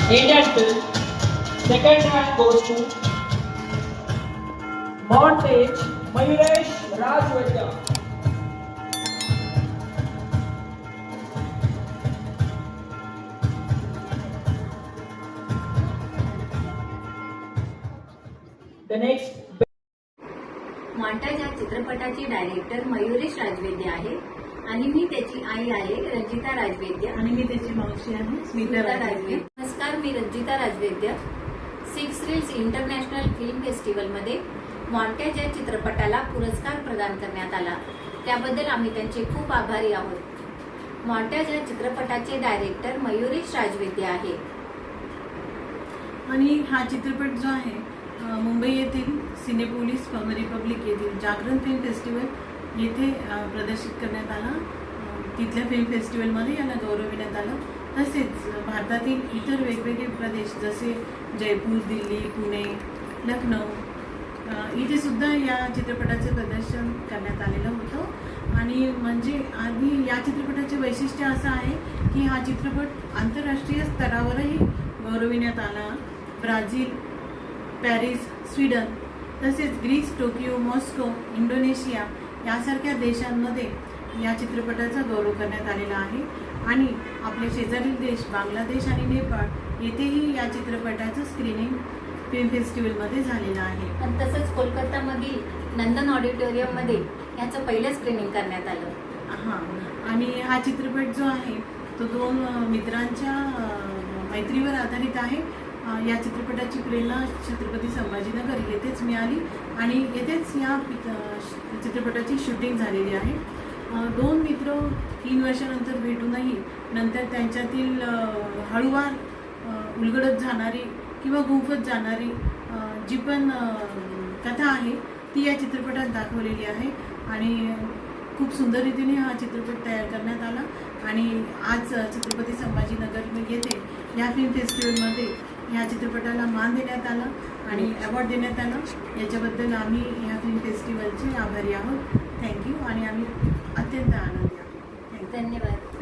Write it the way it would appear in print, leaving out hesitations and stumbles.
Indian film. Second rank goes to Montage Mayuresh Rajvedya. The next. Montage या चित्रपटाची director Mayuresh राजवेद्य आहे आणि मी त्याची आई आहे रंजिता राजवेद्य आणि मी त्याची मावशी आहे स्मिता राजवेद्य. नमस्कार, मी Ranjita Rajvaidya. Six reels international film फेस्टिवलमध्ये मॉन्टाज या चित्रपटाला पुरस्कार प्रदान करण्यात आला. त्याबद्दल आम्ही त्यांचे खूप आभारी आहोत. मॉन्टाज या चित्रपटाचे डायरेक्टर मयुरेश राजवेद्य आहे. आणि हा चित्रपट जो आहे मुंबई येथील सिनेपोलिस रिपब्लिक येथील जागरण फिल्म फेस्टिवल येथे प्रदर्शित करण्यात आला. तिथल्या फिल्म फेस्टिवलमध्ये याला गौरविण्यात आलं. तसेच भारतातील इतर वेगवेगळे प्रदेश जसे जयपूर, दिल्ली, पुणे, लखनौ इथे सुद्धा या चित्रपटाचे प्रदर्शन करण्यात आलेलं होतं. आणि म्हणजे आधी या चित्रपटाचे वैशिष्ट्य असं आहे की हा चित्रपट आंतरराष्ट्रीय स्तरावरही गौरविण्यात आला. ब्राझील, पॅरिस, स्वीडन तसेच ग्रीस, टोकियो, मॉस्को, इंडोनेशिया यासारख्या देशांमध्ये या चित्रपटाचा गौरव करण्यात आलेला आहे. आणि आपले शेजारील देश बांगलादेश आणि नेपाळ येथेही या चित्रपटाचं स्क्रीनिंग फिल्म फेस्टिवलमध्ये झालेलं आहे. आणि तसंच कोलकातामधील नंदन ऑडिटोरियममध्ये याचं पहिलं स्क्रीनिंग करण्यात आलं. हां, आणि हा चित्रपट जो आहे तो दोन मित्रांच्या मैत्रीवर आधारित आहे. या चित्रपटाची प्रेरणा छत्रपती संभाजीनगर येथेच मिळाली आणि येथेच या चित्रपटाची शूटिंग झालेली आहे. दोन मित्र 3 वर्षानंतर भेटूनही नंतर त्यांच्यातील हळूवार उलगडत जाणारी किंवा गुंफत जाणारी जी पण कथा आहे ती या चित्रपटात दाखवलेली आहे. आणि खूप सुंदर रीतीने हा चित्रपट तयार करण्यात आला. आणि आज छत्रपती संभाजीनगर येथे या फिल्म फेस्टिवलमध्ये ह्या चित्रपटाला मान देण्यात आला आणि अवॉर्ड देण्यात आला. याच्याबद्दल आम्ही ह्या फिल्म फेस्टिवलचे आभारी आहोत. थँक्यू. आणि आम्ही अत्यंत आनंदी आहोत. धन्यवाद.